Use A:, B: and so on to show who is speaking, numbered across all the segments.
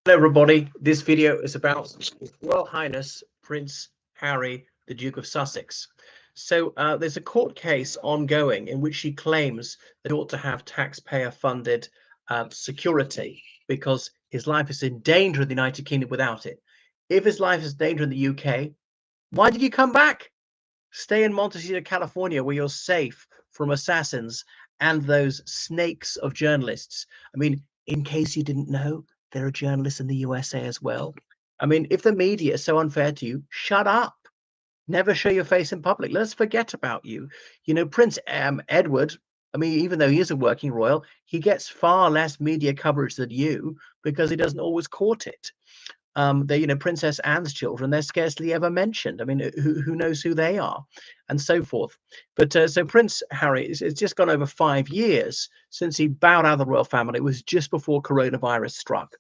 A: Hello, everybody. This video is about His Royal Highness Prince Harry, the Duke of Sussex. There's a court case ongoing in which he claims that he ought to have taxpayer-funded security because his life is in danger in the United Kingdom without it. If his life is in danger in the UK, why did you come back? Stay in Montecito, California, where you're safe from assassins and those snakes of journalists. I mean, in case you didn't know, there are journalists in the USA as well. I mean, if the media is so unfair to you, shut up. Never show your face in public. Let's forget about you. Prince Edward, I mean, even though he is a working royal, he gets far less media coverage than you because he doesn't always court it. Princess Anne's children, they're scarcely ever mentioned. I mean, who knows who they are, and so forth. But so Prince Harry, it's just gone over 5 years since he bowed out of the royal family. It was just before coronavirus struck,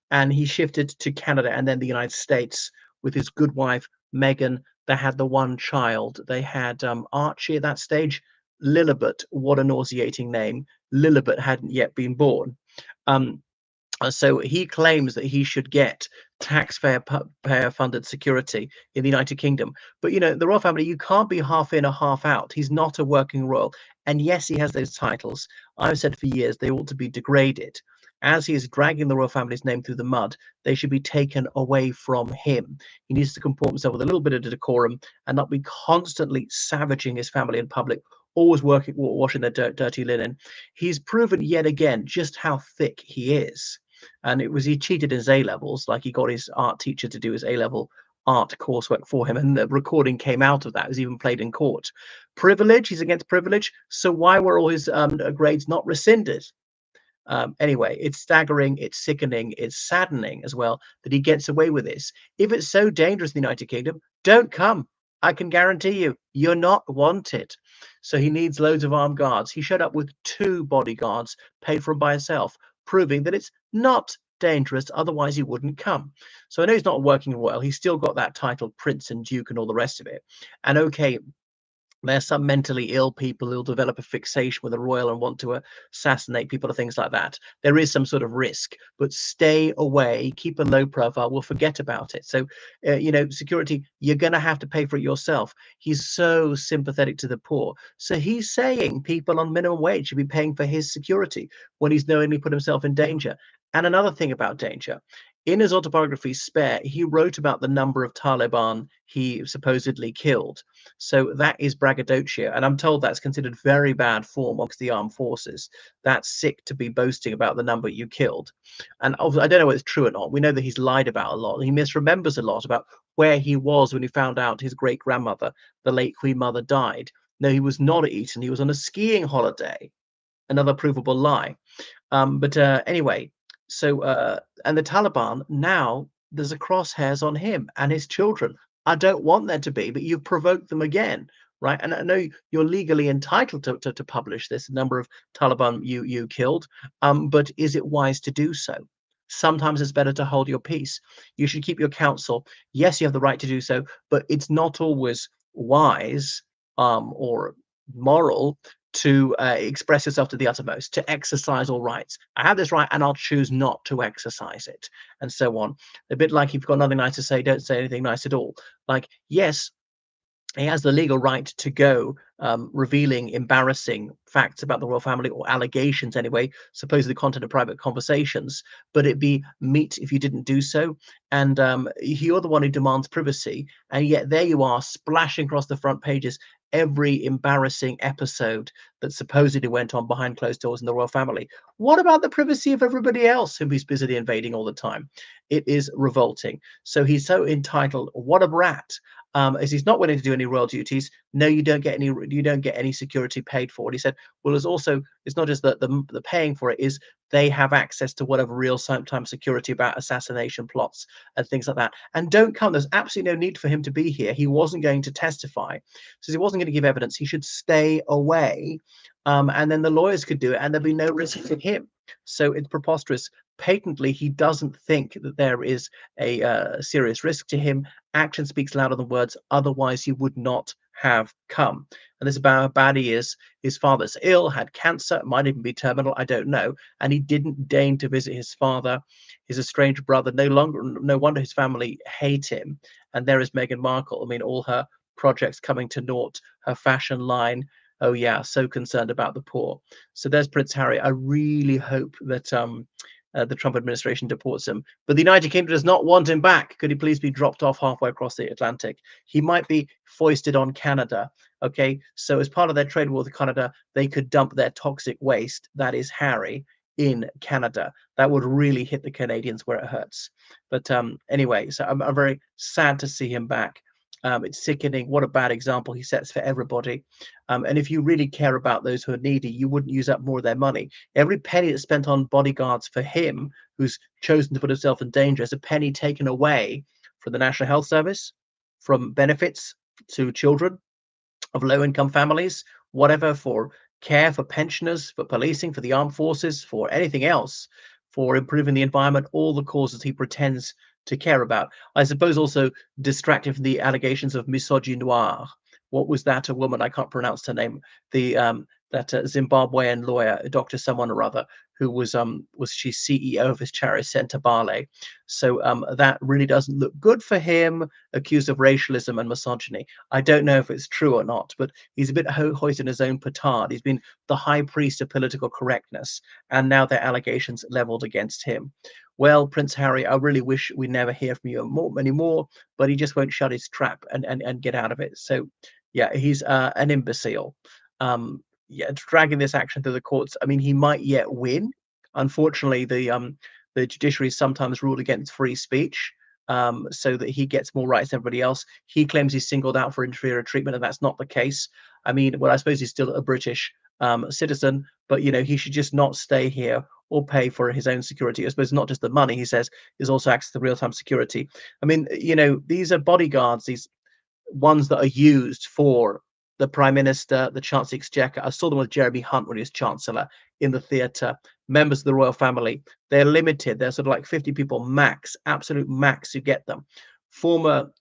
A: and he shifted to Canada and then the United States with his good wife Meghan. They had the one child. They had Archie at that stage. Lilibet, what a nauseating name. Lilibet hadn't yet been born. Um, so he claims that he should get taxpayer-funded security in the United Kingdom. But the royal family, you can't be half in or half out. He's not a working royal, and yes, he has those titles. I've said for years they ought to be degraded. As he is dragging the royal family's name through the mud, they should be taken away from him. He needs to comport himself with a little bit of decorum and not be constantly savaging his family in public, always washing their dirty linen. He's proven yet again just how thick he is. And it was he cheated in his A levels, like he got his art teacher to do his A level art coursework for him, and the recording came out of that. It was even played in court. Privilege, he's against privilege. So why were all his grades not rescinded? Anyway, it's staggering, it's sickening, it's saddening as well that he gets away with this. If it's so dangerous in the United Kingdom, don't come. I can guarantee you, you're not wanted. So he needs loads of armed guards. He showed up with 2 bodyguards paid for by himself, proving that it's not dangerous. Otherwise, he wouldn't come. So I know he's not working royal. He's still got that title, Prince and Duke, and all the rest of it. And okay, there's some mentally ill people who'll develop a fixation with a royal and want to assassinate people or things like that. There is some sort of risk, but stay away, keep a low profile. We'll forget about it. So, security, you're going to have to pay for it yourself. He's so sympathetic to the poor. So he's saying people on minimum wage should be paying for his security when he's knowingly put himself in danger. And another thing about danger, in his autobiography, Spare, he wrote about the number of Taliban he supposedly killed. So that is braggadocio. And I'm told that's considered very bad form amongst the armed forces. That's sick to be boasting about the number you killed. And I don't know whether it's true or not. We know that he's lied about a lot. He misremembers a lot about where he was when he found out his great grandmother, the late Queen Mother, died. No, he was not at Eton. He was on a skiing holiday. Another provable lie. Anyway, and the Taliban now, there's a crosshairs on him and his children. I don't want there to be, but you've provoked them again, right? And I know you're legally entitled to publish this number of Taliban you killed, but is it wise to do so? Sometimes it's better to hold your peace. You should keep your counsel. Yes, you have the right to do so, but it's not always wise or moral to express yourself to the uttermost, to exercise all rights. I have this right and I'll choose not to exercise it, and so on. A bit like if you've got nothing nice to say, don't say anything nice at all. Like, yes, he has the legal right to go revealing embarrassing facts about the royal family, or allegations anyway, supposedly content of private conversations, but it'd be meat if you didn't do so. And you're the one who demands privacy, and yet there you are splashing across the front pages every embarrassing episode that supposedly went on behind closed doors in the royal family. What about the privacy of everybody else whom he's busily invading all the time? It is revolting. So he's so entitled. What a brat. As he's not willing to do any royal duties. No, you don't get any security paid for it. He said, well, it's not just the paying for it, is they have access to whatever real time security about assassination plots and things like that. And don't come. There's absolutely no need for him to be here. He wasn't going to testify, so he wasn't going to give evidence. He should stay away, and then the lawyers could do it, and there'd be no risk to him. So it's preposterous. Patently, he doesn't think that there is a serious risk to him. Action speaks louder than words. Otherwise, he would not have come. And this is about how bad he is. His father's ill, had cancer, might even be terminal, I don't know. And he didn't deign to visit his father, his estranged brother. No wonder his family hate him. And there is Meghan Markle. I mean, all her projects coming to naught, her fashion line. Oh yeah, so concerned about the poor. So there's Prince Harry. I really hope that the Trump administration deports him. But the United Kingdom does not want him back. Could he please be dropped off halfway across the Atlantic? He might be foisted on Canada. Okay, so as part of their trade war with Canada, they could dump their toxic waste, that is Harry, in Canada. That would really hit the Canadians where it hurts. But anyway, so I'm very sad to see him back. It's sickening. What a bad example he sets for everybody. And if you really care about those who are needy, you wouldn't use up more of their money. Every penny that's spent on bodyguards for him, who's chosen to put himself in danger, is a penny taken away from the National Health Service, from benefits to children of low-income families, whatever, for care, for pensioners, for policing, for the armed forces, for anything else, for improving the environment, all the causes he pretends to care about. I suppose also distracted from the allegations of misogynoir. What was that? A woman, I can't pronounce her name. The that Zimbabwean lawyer, Dr. Someone or other, who was she CEO of his charity Centre Barley. So that really doesn't look good for him, accused of racialism and misogyny. I don't know if it's true or not, but he's a bit hoisting his own petard. He's been the high priest of political correctness, and now there are allegations leveled against him. Well, Prince Harry, I really wish we never hear from you anymore, but he just won't shut his trap and get out of it. So, yeah, he's an imbecile. Yeah, dragging this action through the courts. I mean, he might yet win. Unfortunately, the judiciary sometimes ruled against free speech, so that he gets more rights than everybody else. He claims he's singled out for inferior treatment, and that's not the case. I mean, well, I suppose he's still a British citizen, but he should just not stay here or pay for his own security. I suppose not just the money, he says, is also access to real-time security. I mean, these are bodyguards, these ones that are used for the Prime Minister, the Chancellor of the Exchequer. I saw them with Jeremy Hunt when he was Chancellor in the theatre. Members of the royal family, they're limited. They're sort of like 50 people max, absolute max who get them. The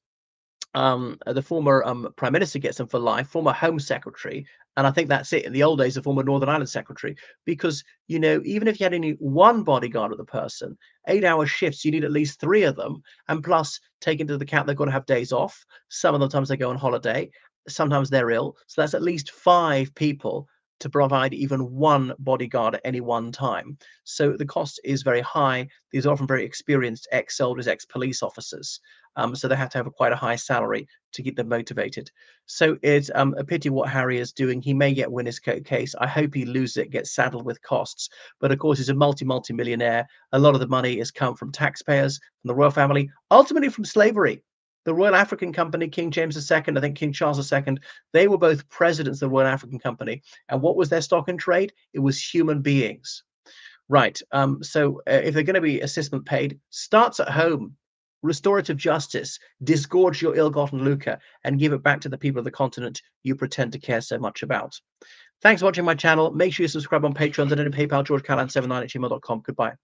A: former prime minister gets them for life, former home secretary, and I think that's it. In the old days, the former Northern Ireland secretary, because even if you had only one bodyguard of the person, 8-hour shifts, you need at least 3 of them, and plus take into account they've got to have days off. Some of the times they go on holiday, sometimes they're ill, so that's at least 5 people to provide even one bodyguard at any one time. So the cost is very high. These are often very experienced ex-soldiers, ex-police officers. So they have to have quite a high salary to keep them motivated. So it's a pity what Harry is doing. He may yet win his case. I hope he loses it, gets saddled with costs. But of course, he's a multi-millionaire. A lot of the money has come from taxpayers, from the royal family, ultimately from slavery. The Royal African Company, King James II, I think King Charles II, they were both presidents of the Royal African Company. And what was their stock in trade? It was human beings. Right. So if they're going to be assessment paid, starts at home. Restorative justice, disgorge your ill-gotten lucre and give it back to the people of the continent you pretend to care so much about. Thanks for watching my channel. Make sure you subscribe on Patreon and PayPal, georgecallan79@gmail.com. Goodbye.